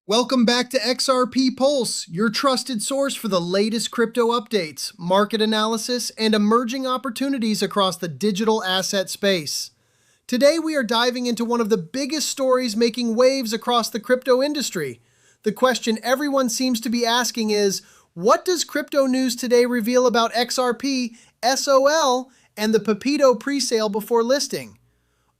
Welcome back to XRPpulse, your trusted source for the latest crypto updates, market analysis, and emerging opportunities across the digital asset space. Today we are diving into one of the biggest stories making waves across the crypto industry. The question everyone seems to be asking is, what does crypto news today reveal about XRP, SOL, and the Pepeto presale before listing?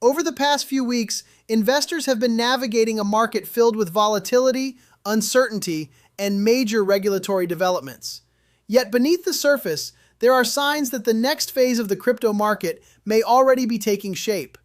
Over the past few weeks, investors have been navigating a market filled with volatility, uncertainty, and major regulatory developments. Yet beneath the surface, there are signs that the next phase of the crypto market may already be taking shape.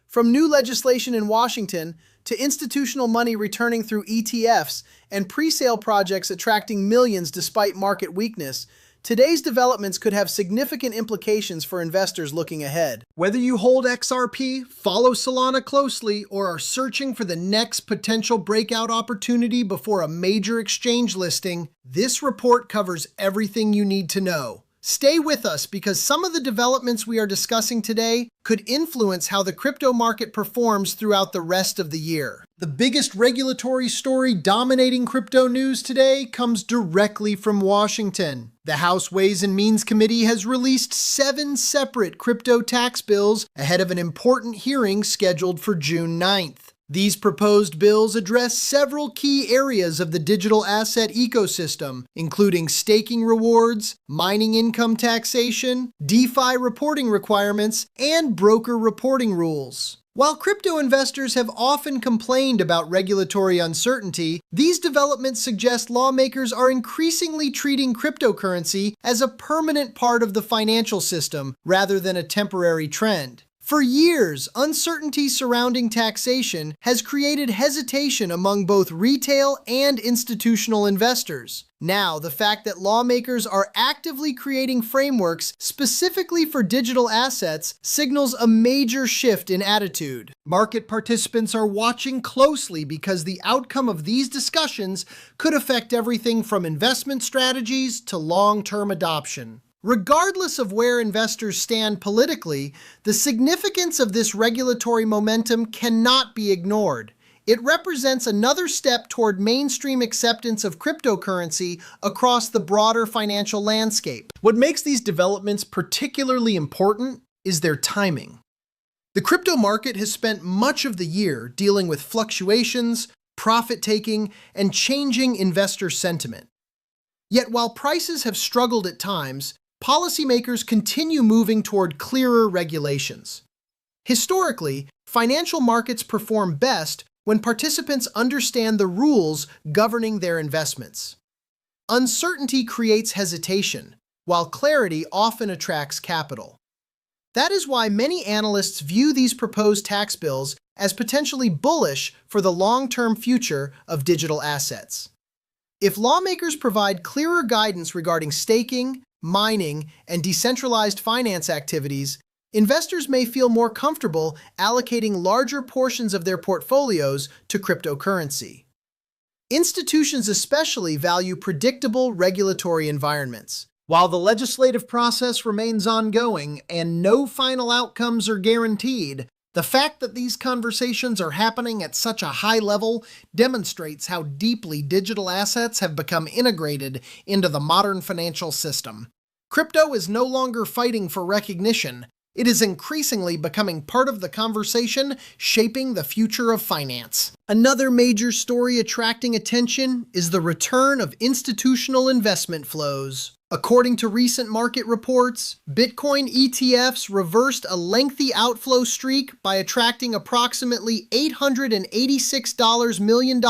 From new legislation in Washington to institutional money returning through ETFs and presale projects attracting millions despite market weakness, today's developments could have significant implications for investors looking ahead. Whether you hold XRP, follow Solana closely, or are searching for the next potential breakout opportunity before a major exchange listing, this report covers everything you need to know. Stay with us because some of the developments we are discussing today could influence how the crypto market performs throughout the rest of the year. The biggest regulatory story dominating crypto news today comes directly from Washington. The House Ways and Means Committee has released 7 separate crypto tax bills ahead of an important hearing scheduled for June 9th. These proposed bills address several key areas of the digital asset ecosystem, including staking rewards, mining income taxation, DeFi reporting requirements, and broker reporting rules. While crypto investors have often complained about regulatory uncertainty, these developments suggest lawmakers are increasingly treating cryptocurrency as a permanent part of the financial system rather than a temporary trend. For years, uncertainty surrounding taxation has created hesitation among both retail and institutional investors. Now, the fact that lawmakers are actively creating frameworks specifically for digital assets signals a major shift in attitude. Market participants are watching closely because the outcome of these discussions could affect everything from investment strategies to long-term adoption. Regardless of where investors stand politically, the significance of this regulatory momentum cannot be ignored. It represents another step toward mainstream acceptance of cryptocurrency across the broader financial landscape. What makes these developments particularly important is their timing. The crypto market has spent much of the year dealing with fluctuations, profit-taking, and changing investor sentiment. Yet while prices have struggled at times, policymakers continue moving toward clearer regulations. Historically, financial markets perform best when participants understand the rules governing their investments. Uncertainty creates hesitation, while clarity often attracts capital. That is why many analysts view these proposed tax bills as potentially bullish for the long-term future of digital assets. If lawmakers provide clearer guidance regarding staking, mining, and decentralized finance activities, investors may feel more comfortable allocating larger portions of their portfolios to cryptocurrency. Institutions especially value predictable regulatory environments. While the legislative process remains ongoing and no final outcomes are guaranteed, the fact that these conversations are happening at such a high level demonstrates how deeply digital assets have become integrated into the modern financial system. Crypto is no longer fighting for recognition. It is increasingly becoming part of the conversation shaping the future of finance. Another major story attracting attention is the return of institutional investment flows. According to recent market reports, Bitcoin ETFs reversed a lengthy outflow streak by attracting approximately $886 million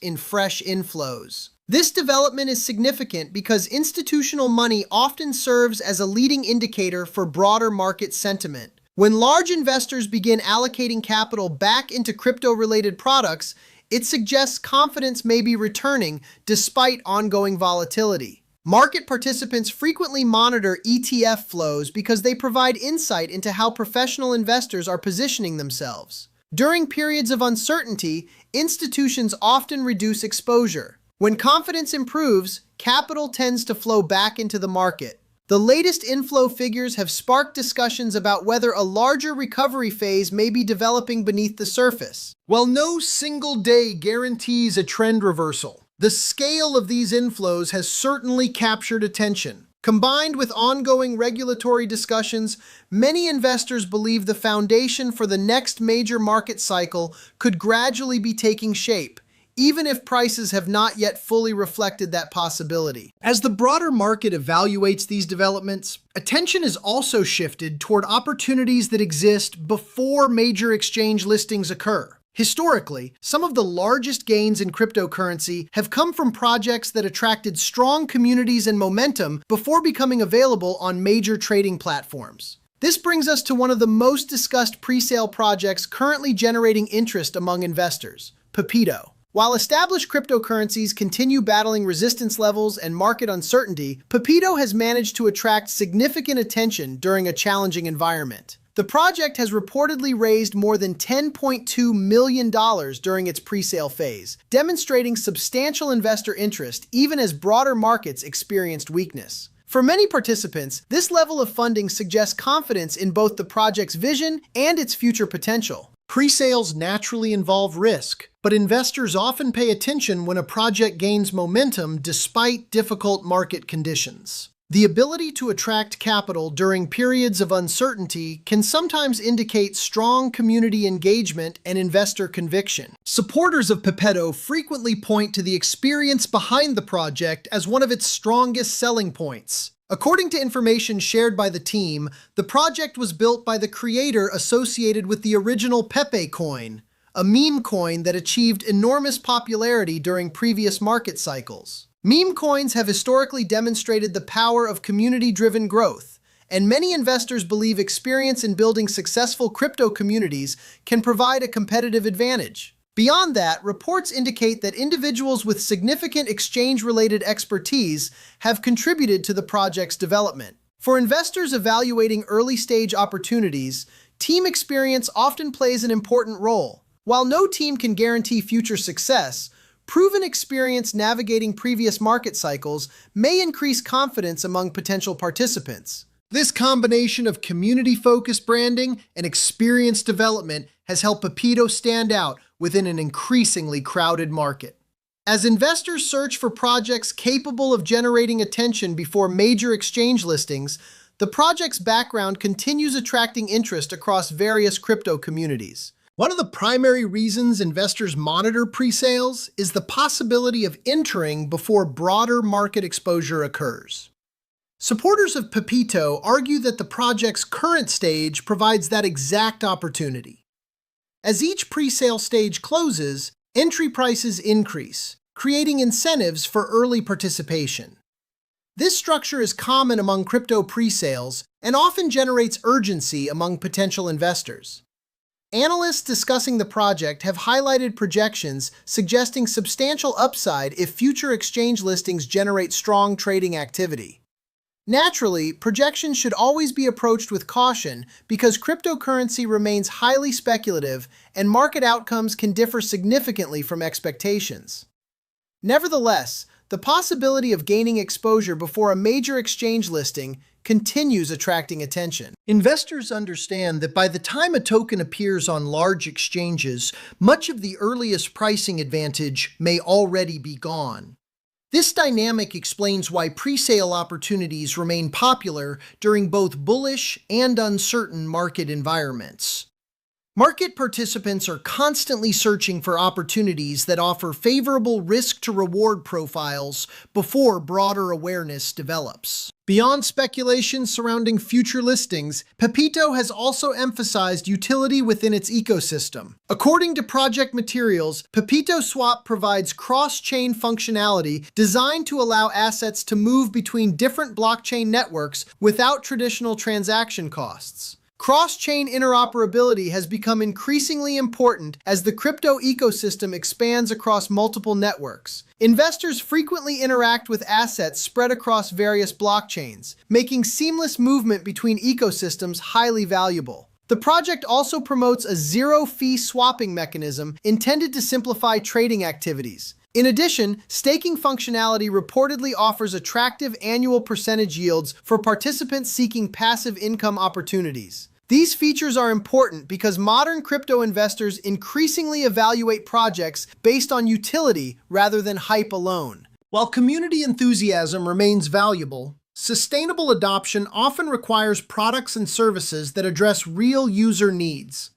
in fresh inflows. This development is significant because institutional money often serves as a leading indicator for broader market sentiment. When large investors begin allocating capital back into crypto-related products, it suggests confidence may be returning despite ongoing volatility. Market participants frequently monitor ETF flows because they provide insight into how professional investors are positioning themselves. During periods of uncertainty, institutions often reduce exposure. When confidence improves, capital tends to flow back into the market. The latest inflow figures have sparked discussions about whether a larger recovery phase may be developing beneath the surface. While no single day guarantees a trend reversal, the scale of these inflows has certainly captured attention. Combined with ongoing regulatory discussions, many investors believe the foundation for the next major market cycle could gradually be taking shape, even if prices have not yet fully reflected that possibility. As the broader market evaluates these developments, attention is also shifted toward opportunities that exist before major exchange listings occur. Historically, some of the largest gains in cryptocurrency have come from projects that attracted strong communities and momentum before becoming available on major trading platforms. This brings us to one of the most discussed presale projects currently generating interest among investors, Pepeto. While established cryptocurrencies continue battling resistance levels and market uncertainty, Pepeto has managed to attract significant attention during a challenging environment. The project has reportedly raised more than $10.2 million during its presale phase, demonstrating substantial investor interest even as broader markets experienced weakness. For many participants, this level of funding suggests confidence in both the project's vision and its future potential. Presales naturally involve risk, but investors often pay attention when a project gains momentum despite difficult market conditions. The ability to attract capital during periods of uncertainty can sometimes indicate strong community engagement and investor conviction. Supporters of Pepeto frequently point to the experience behind the project as one of its strongest selling points. According to information shared by the team, the project was built by the creator associated with the original Pepe coin, a meme coin that achieved enormous popularity during previous market cycles. Meme coins have historically demonstrated the power of community-driven growth, and many investors believe experience in building successful crypto communities can provide a competitive advantage. Beyond that, reports indicate that individuals with significant exchange-related expertise have contributed to the project's development. For investors evaluating early-stage opportunities, team experience often plays an important role. While no team can guarantee future success, proven experience navigating previous market cycles may increase confidence among potential participants. This combination of community-focused branding and experience development has helped Pepeto stand out within an increasingly crowded market. As investors search for projects capable of generating attention before major exchange listings, the project's background continues attracting interest across various crypto communities. One of the primary reasons investors monitor presales is the possibility of entering before broader market exposure occurs. Supporters of Pepeto argue that the project's current stage provides that exact opportunity. As each presale stage closes, entry prices increase, creating incentives for early participation. This structure is common among crypto presales and often generates urgency among potential investors. Analysts discussing the project have highlighted projections suggesting substantial upside if future exchange listings generate strong trading activity. Naturally, projections should always be approached with caution because cryptocurrency remains highly speculative and market outcomes can differ significantly from expectations. Nevertheless, the possibility of gaining exposure before a major exchange listing continues attracting attention. Investors understand that by the time a token appears on large exchanges, much of the earliest pricing advantage may already be gone. This dynamic explains why presale opportunities remain popular during both bullish and uncertain market environments. Market participants are constantly searching for opportunities that offer favorable risk-to-reward profiles before broader awareness develops. Beyond speculation surrounding future listings, Pepeto has also emphasized utility within its ecosystem. According to project materials, Pepeto Swap provides cross-chain functionality designed to allow assets to move between different blockchain networks without traditional transaction costs. Cross-chain interoperability has become increasingly important as the crypto ecosystem expands across multiple networks. Investors frequently interact with assets spread across various blockchains, making seamless movement between ecosystems highly valuable. The project also promotes a zero-fee swapping mechanism intended to simplify trading activities. In addition, staking functionality reportedly offers attractive annual percentage yields for participants seeking passive income opportunities. These features are important because modern crypto investors increasingly evaluate projects based on utility rather than hype alone. While community enthusiasm remains valuable, sustainable adoption often requires products and services that address real user needs.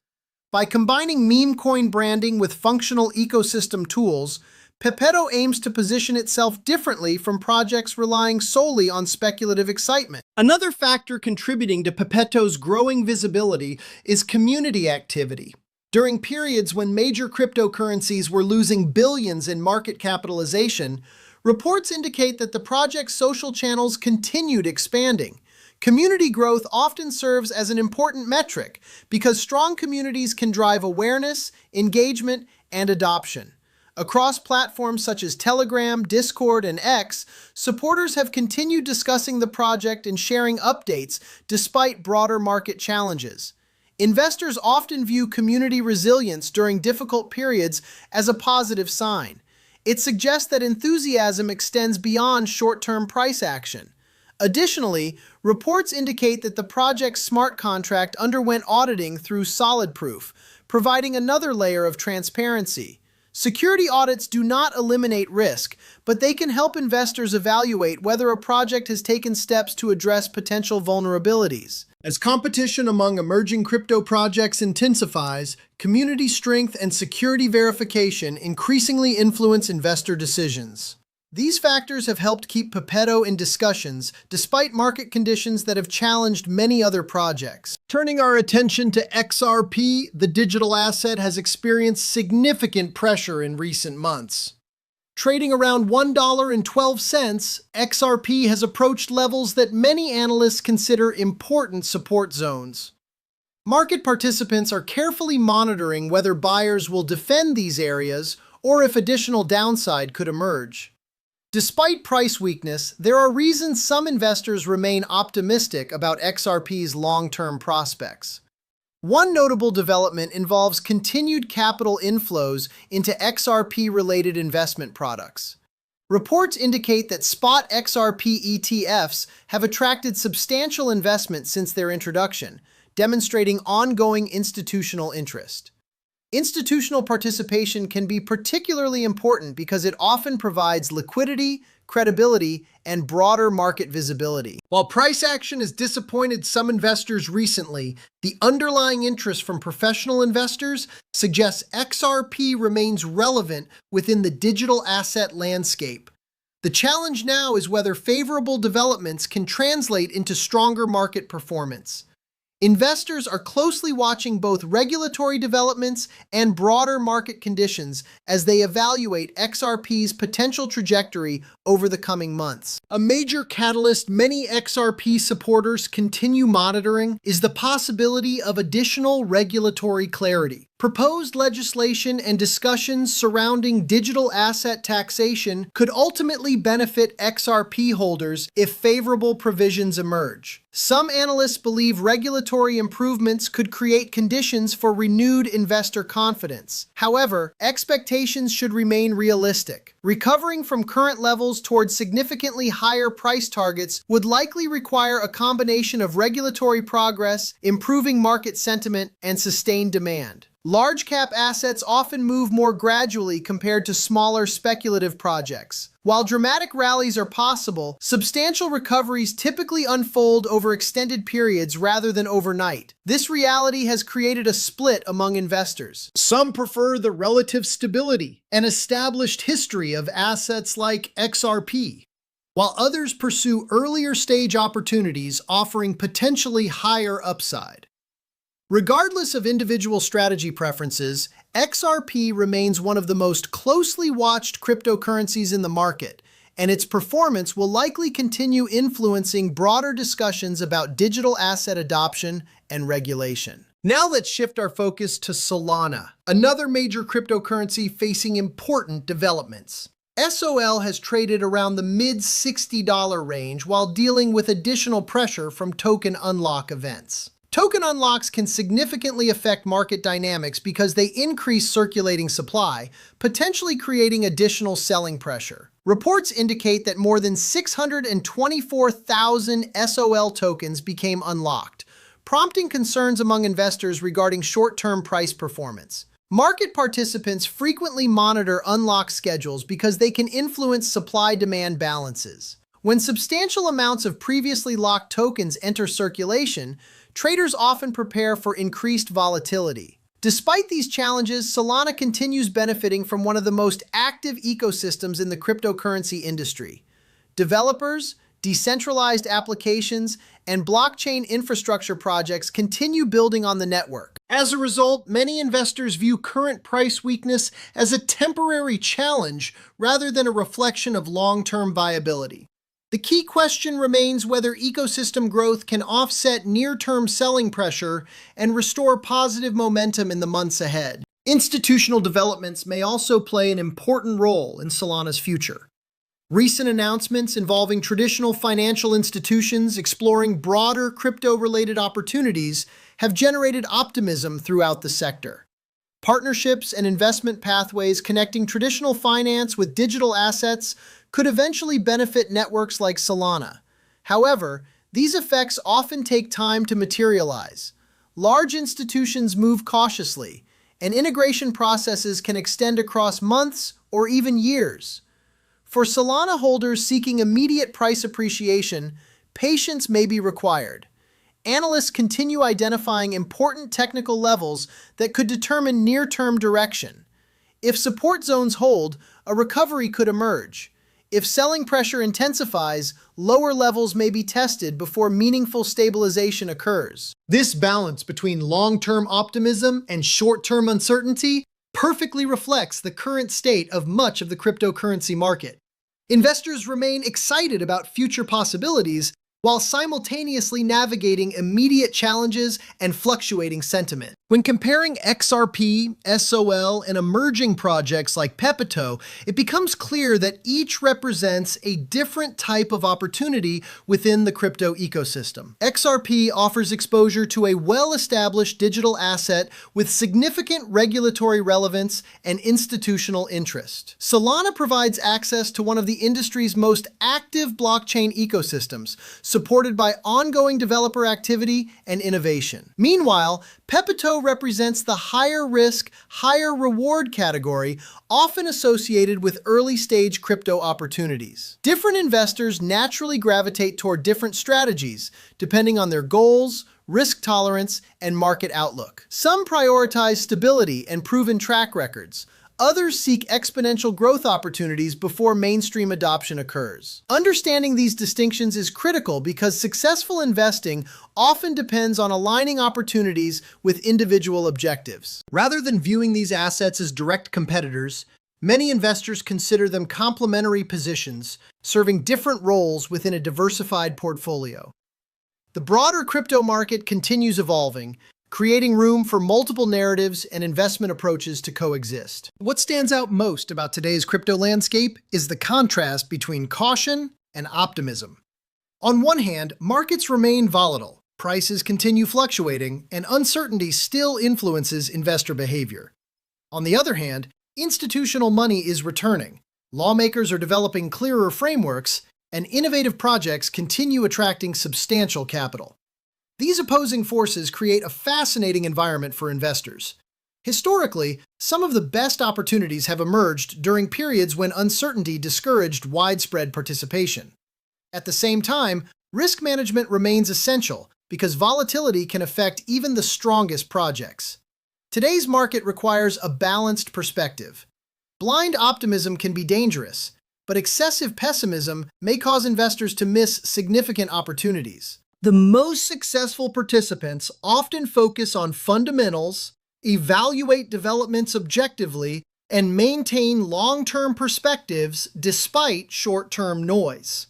By combining meme coin branding with functional ecosystem tools, Pepeto aims to position itself differently from projects relying solely on speculative excitement. Another factor contributing to Pepeto's growing visibility is community activity. During periods when major cryptocurrencies were losing billions in market capitalization, reports indicate that the project's social channels continued expanding. Community growth often serves as an important metric because strong communities can drive awareness, engagement, and adoption. Across platforms such as Telegram, Discord, and X, supporters have continued discussing the project and sharing updates despite broader market challenges. Investors often view community resilience during difficult periods as a positive sign. It suggests that enthusiasm extends beyond short-term price action. Additionally, reports indicate that the project's smart contract underwent auditing through Solid Proof, providing another layer of transparency. Security audits do not eliminate risk, but they can help investors evaluate whether a project has taken steps to address potential vulnerabilities. As competition among emerging crypto projects intensifies, community strength and security verification increasingly influence investor decisions. These factors have helped keep Pepeto in discussions, despite market conditions that have challenged many other projects. Turning our attention to XRP, the digital asset has experienced significant pressure in recent months. Trading around $1.12, XRP has approached levels that many analysts consider important support zones. Market participants are carefully monitoring whether buyers will defend these areas or if additional downside could emerge. Despite price weakness, there are reasons some investors remain optimistic about XRP's long-term prospects. One notable development involves continued capital inflows into XRP-related investment products. Reports indicate that spot XRP ETFs have attracted substantial investment since their introduction, demonstrating ongoing institutional interest. Institutional participation can be particularly important because it often provides liquidity, credibility, and broader market visibility. While price action has disappointed some investors recently, the underlying interest from professional investors suggests XRP remains relevant within the digital asset landscape. The challenge now is whether favorable developments can translate into stronger market performance. Investors are closely watching both regulatory developments and broader market conditions as they evaluate XRP's potential trajectory over the coming months. A major catalyst many XRP supporters continue monitoring is the possibility of additional regulatory clarity. Proposed legislation and discussions surrounding digital asset taxation could ultimately benefit XRP holders if favorable provisions emerge. Some analysts believe regulatory improvements could create conditions for renewed investor confidence. However, expectations should remain realistic. Recovering from current levels towards significantly higher price targets would likely require a combination of regulatory progress, improving market sentiment, and sustained demand. Large-cap assets often move more gradually compared to smaller speculative projects. While dramatic rallies are possible, substantial recoveries typically unfold over extended periods rather than overnight. This reality has created a split among investors. Some prefer the relative stability and established history of assets like XRP, while others pursue earlier stage opportunities offering potentially higher upside. Regardless of individual strategy preferences, XRP remains one of the most closely watched cryptocurrencies in the market, and its performance will likely continue influencing broader discussions about digital asset adoption and regulation. Now let's shift our focus to Solana, another major cryptocurrency facing important developments. SOL has traded around the mid-$60 range while dealing with additional pressure from token unlock events. Token unlocks can significantly affect market dynamics because they increase circulating supply, potentially creating additional selling pressure. Reports indicate that more than 624,000 SOL tokens became unlocked, prompting concerns among investors regarding short-term price performance. Market participants frequently monitor unlock schedules because they can influence supply-demand balances. When substantial amounts of previously locked tokens enter circulation, traders often prepare for increased volatility. Despite these challenges, Solana continues benefiting from one of the most active ecosystems in the cryptocurrency industry. Developers, decentralized applications, and blockchain infrastructure projects continue building on the network. As a result, many investors view current price weakness as a temporary challenge rather than a reflection of long-term viability. The key question remains whether ecosystem growth can offset near-term selling pressure and restore positive momentum in the months ahead. Institutional developments may also play an important role in Solana's future. Recent announcements involving traditional financial institutions exploring broader crypto-related opportunities have generated optimism throughout the sector. Partnerships and investment pathways connecting traditional finance with digital assets could eventually benefit networks like Solana. However, these effects often take time to materialize. Large institutions move cautiously, and integration processes can extend across months or even years. For Solana holders seeking immediate price appreciation, patience may be required. Analysts continue identifying important technical levels that could determine near-term direction. If support zones hold, a recovery could emerge. If selling pressure intensifies, lower levels may be tested before meaningful stabilization occurs. This balance between long-term optimism and short-term uncertainty perfectly reflects the current state of much of the cryptocurrency market. Investors remain excited about future possibilities while simultaneously navigating immediate challenges and fluctuating sentiment. When comparing XRP, SOL, and emerging projects like Pepeto, it becomes clear that each represents a different type of opportunity within the crypto ecosystem. XRP offers exposure to a well-established digital asset with significant regulatory relevance and institutional interest. Solana provides access to one of the industry's most active blockchain ecosystems, supported by ongoing developer activity and innovation. Meanwhile, Pepeto represents the higher risk, higher reward category often associated with early-stage crypto opportunities. Different investors naturally gravitate toward different strategies, depending on their goals, risk tolerance, and market outlook. Some prioritize stability and proven track records. Others seek exponential growth opportunities before mainstream adoption occurs. Understanding these distinctions is critical because successful investing often depends on aligning opportunities with individual objectives. Rather than viewing these assets as direct competitors, many investors consider them complementary positions, serving different roles within a diversified portfolio. The broader crypto market continues evolving, creating room for multiple narratives and investment approaches to coexist. What stands out most about today's crypto landscape is the contrast between caution and optimism. On one hand, markets remain volatile, prices continue fluctuating, and uncertainty still influences investor behavior. On the other hand, institutional money is returning, lawmakers are developing clearer frameworks, and innovative projects continue attracting substantial capital. These opposing forces create a fascinating environment for investors. Historically, some of the best opportunities have emerged during periods when uncertainty discouraged widespread participation. At the same time, risk management remains essential because volatility can affect even the strongest projects. Today's market requires a balanced perspective. Blind optimism can be dangerous, but excessive pessimism may cause investors to miss significant opportunities. The most successful participants often focus on fundamentals, evaluate developments objectively, and maintain long-term perspectives despite short-term noise.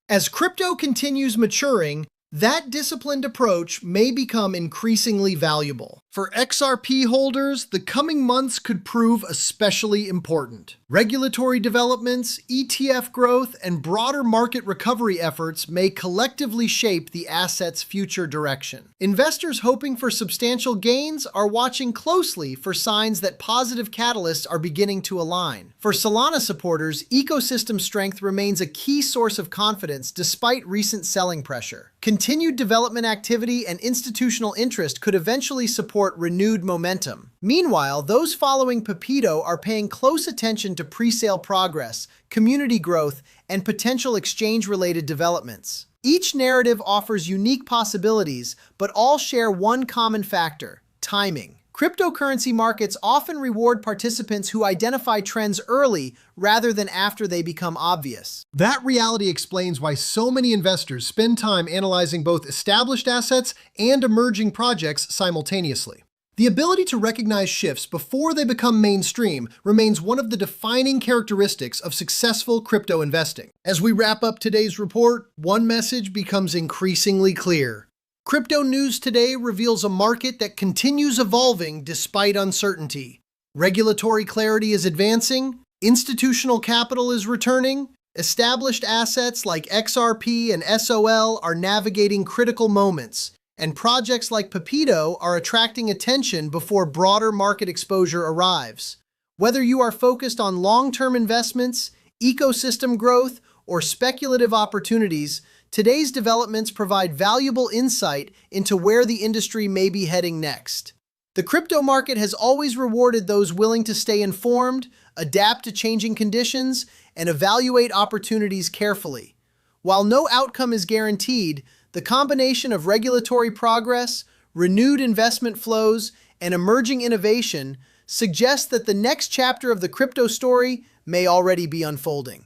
As crypto continues maturing, that disciplined approach may become increasingly valuable. For XRP holders, the coming months could prove especially important. Regulatory developments, ETF growth, and broader market recovery efforts may collectively shape the asset's future direction. Investors hoping for substantial gains are watching closely for signs that positive catalysts are beginning to align. For Solana supporters, ecosystem strength remains a key source of confidence despite recent selling pressure. Continued development activity and institutional interest could eventually support renewed momentum. Meanwhile, those following Pepeto are paying close attention to presale progress, community growth, and potential exchange-related developments. Each narrative offers unique possibilities, but all share one common factor: timing. Cryptocurrency markets often reward participants who identify trends early rather than after they become obvious. That reality explains why so many investors spend time analyzing both established assets and emerging projects simultaneously. The ability to recognize shifts before they become mainstream remains one of the defining characteristics of successful crypto investing. As we wrap up today's report, one message becomes increasingly clear. Crypto news today reveals a market that continues evolving despite uncertainty. Regulatory clarity is advancing, institutional capital is returning, established assets like XRP and SOL are navigating critical moments, and projects like Pepeto are attracting attention before broader market exposure arrives. Whether you are focused on long-term investments, ecosystem growth, or speculative opportunities, today's developments provide valuable insight into where the industry may be heading next. The crypto market has always rewarded those willing to stay informed, adapt to changing conditions, and evaluate opportunities carefully. While no outcome is guaranteed, the combination of regulatory progress, renewed investment flows, and emerging innovation suggests that the next chapter of the crypto story may already be unfolding.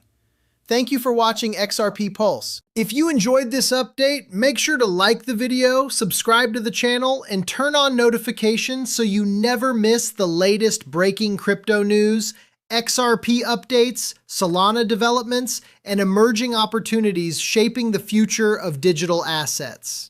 Thank you for watching XRP Pulse. If you enjoyed this update, make sure to like the video, subscribe to the channel, and turn on notifications so you never miss the latest breaking crypto news, XRP updates, Solana developments, and emerging opportunities shaping the future of digital assets.